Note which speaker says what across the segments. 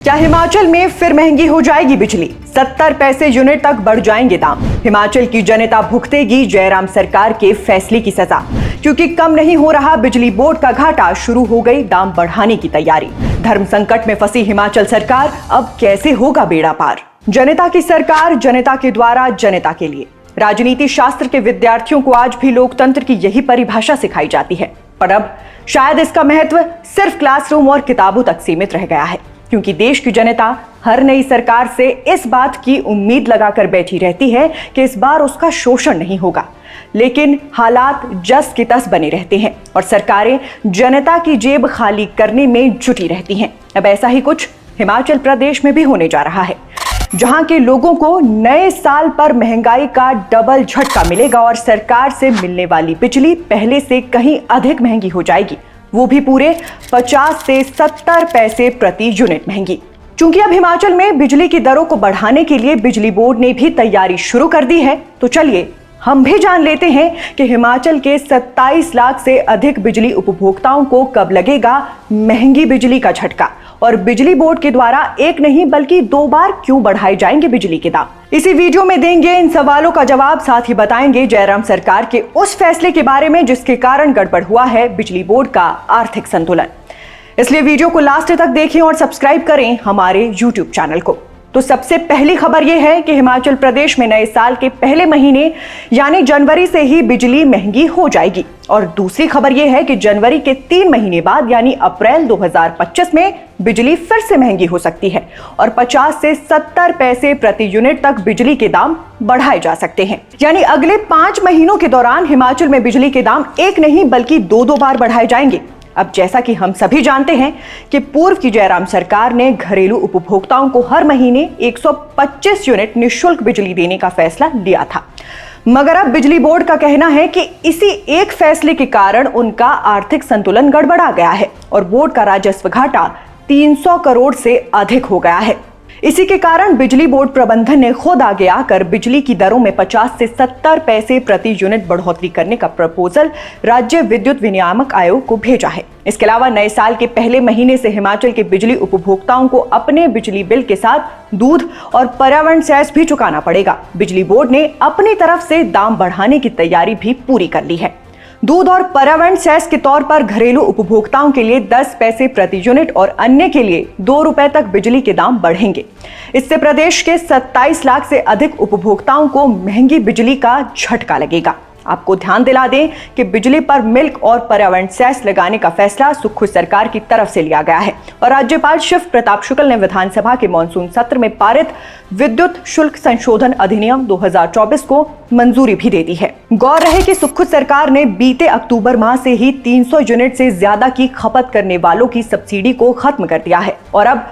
Speaker 1: क्या हिमाचल में फिर महंगी हो जाएगी बिजली? 70 पैसे यूनिट तक बढ़ जाएंगे दाम। हिमाचल की जनता भुगतेगी जयराम सरकार के फैसले की सजा। क्योंकि कम नहीं हो रहा बिजली बोर्ड का घाटा, शुरू हो गई दाम बढ़ाने की तैयारी। धर्म संकट में फंसी हिमाचल सरकार, अब कैसे होगा बेड़ा पार? जनता की सरकार, जनता के द्वारा, जनता के लिए। राजनीति शास्त्र के विद्यार्थियों को आज भी लोकतंत्र की यही परिभाषा सिखाई जाती है, पर अब शायद इसका महत्व सिर्फ क्लासरूम और किताबों तक सीमित रह गया है। क्योंकि देश की जनता हर नई सरकार से इस बात की उम्मीद लगाकर बैठी रहती है कि इस बार उसका शोषण नहीं होगा, लेकिन हालात जस की तस बने रहते हैं और सरकारें जनता की जेब खाली करने में जुटी रहती हैं। अब ऐसा ही कुछ हिमाचल प्रदेश में भी होने जा रहा है, जहां के लोगों को नए साल पर महंगाई का डबल झटका मिलेगा और सरकार से मिलने वाली बिजली पहले से कहीं अधिक महंगी हो जाएगी, वो भी पूरे 50 से 70 पैसे प्रति यूनिट महंगी। चूंकि अब हिमाचल में बिजली की दरों को बढ़ाने के लिए बिजली बोर्ड ने भी तैयारी शुरू कर दी है, तो चलिए हम भी जान लेते हैं कि हिमाचल के 27 लाख से अधिक बिजली उपभोक्ताओं को कब लगेगा महंगी बिजली का झटका और बिजली बोर्ड के द्वारा एक नहीं बल्कि 2 बार क्यों बढ़ाए जाएंगे बिजली के दाम। इसी वीडियो में देंगे इन सवालों का जवाब, साथ ही बताएंगे जयराम सरकार के उस फैसले के बारे में जिसके कारण गड़बड़ हुआ है बिजली बोर्ड का आर्थिक संतुलन। इसलिए वीडियो को लास्ट तक देखें और सब्सक्राइब करें हमारे YouTube चैनल को। तो सबसे पहली खबर यह है कि हिमाचल प्रदेश में नए साल के पहले महीने यानी जनवरी से ही बिजली महंगी हो जाएगी और दूसरी खबर यह है कि जनवरी के 3 महीने बाद यानी अप्रैल 2025 में बिजली फिर से महंगी हो सकती है और 50 से 70 पैसे प्रति यूनिट तक बिजली के दाम बढ़ाए जा सकते हैं। यानी अगले 5 महीनों के दौरान हिमाचल में बिजली के दाम एक नहीं बल्कि 2 बार बढ़ाए जाएंगे। अब जैसा कि हम सभी जानते हैं कि पूर्व की जयराम सरकार ने घरेलू उपभोक्ताओं को हर महीने 125 यूनिट निःशुल्क बिजली देने का फैसला लिया था, मगर अब बिजली बोर्ड का कहना है कि इसी एक फैसले के कारण उनका आर्थिक संतुलन गड़बड़ा गया है और बोर्ड का राजस्व घाटा 300 करोड़ से अधिक हो गया है। इसी के कारण बिजली बोर्ड प्रबंधन ने खुद आगे आकर बिजली की दरों में 50 से 70 पैसे प्रति यूनिट बढ़ोतरी करने का प्रपोजल राज्य विद्युत विनियामक आयोग को भेजा है। इसके अलावा नए साल के पहले महीने से हिमाचल के बिजली उपभोक्ताओं को अपने बिजली बिल के साथ दूध और पर्यावरण सेस भी चुकाना पड़ेगा। बिजली बोर्ड ने अपनी तरफ से दाम बढ़ाने की तैयारी भी पूरी कर ली है। दूध और पर्यावरण सेस के तौर पर घरेलू उपभोक्ताओं के लिए 10 पैसे प्रति यूनिट और अन्य के लिए 2 रुपए तक बिजली के दाम बढ़ेंगे। इससे प्रदेश के 27 लाख से अधिक उपभोक्ताओं को महंगी बिजली का झटका लगेगा। आपको ध्यान दिला दें कि बिजली पर मिल्क और पर्यावरण सेस लगाने का फैसला सुखू सरकार की तरफ से लिया गया है और राज्यपाल शिव प्रताप शुक्ल ने विधानसभा के मॉनसून सत्र में पारित विद्युत शुल्क संशोधन अधिनियम 2024 को मंजूरी भी दे दी है। गौर रहे कि सुखू सरकार ने बीते अक्टूबर माह से ही 300 यूनिट से ज्यादा की खपत करने वालों की सब्सिडी को खत्म कर दिया है और अब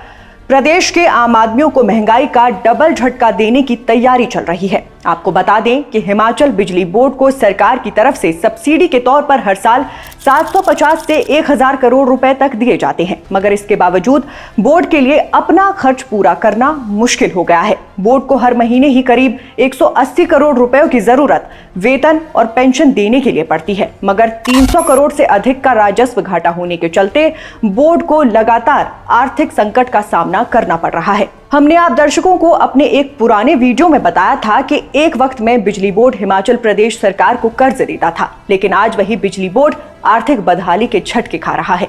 Speaker 1: प्रदेश के आम आदमियों को महंगाई का डबल झटका देने की तैयारी चल रही है। आपको बता दें कि हिमाचल बिजली बोर्ड को सरकार की तरफ से सब्सिडी के तौर पर हर साल 750 से 1000 करोड़ रुपए तक दिए जाते हैं, मगर इसके बावजूद बोर्ड के लिए अपना खर्च पूरा करना मुश्किल हो गया है। बोर्ड को हर महीने ही करीब 180 करोड़ रुपयों की जरूरत वेतन और पेंशन देने के लिए पड़ती है, मगर 300 करोड़ से अधिक का राजस्व घाटा होने के चलते बोर्ड को लगातार आर्थिक संकट का सामना करना पड़ रहा है। हमने आप दर्शकों को अपने एक पुराने वीडियो में बताया था कि एक वक्त में बिजली बोर्ड हिमाचल प्रदेश सरकार को कर्ज देता था, लेकिन आज वही बिजली बोर्ड आर्थिक बदहाली के झटके खा रहा है।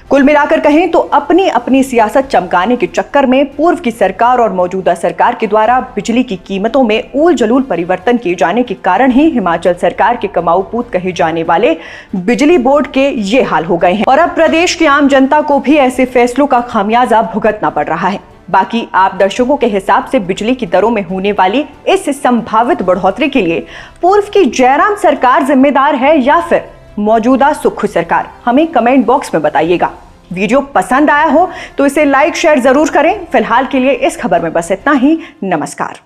Speaker 1: कुल मिलाकर कहें तो अपनी अपनी सियासत चमकाने के चक्कर में पूर्व की सरकार और मौजूदा सरकार के द्वारा बिजली की कीमतों में ऊल जलूल परिवर्तन किए जाने के कारण ही हिमाचल सरकार के कमाऊ पूत कहे जाने वाले बिजली बोर्ड के ये हाल हो गए हैं और अब प्रदेश की आम जनता को भी ऐसे फैसलों का खामियाजा भुगतना पड़ रहा है। बाकी आप दर्शकों के हिसाब से बिजली की दरों में होने वाली इस संभावित बढ़ोतरी के लिए पूर्व की जयराम सरकार जिम्मेदार है या फिर मौजूदा सुखू सरकार? हमें कमेंट बॉक्स में बताइएगा। वीडियो पसंद आया हो तो इसे लाइक शेयर जरूर करें। फिलहाल के लिए इस खबर में बस इतना ही। नमस्कार।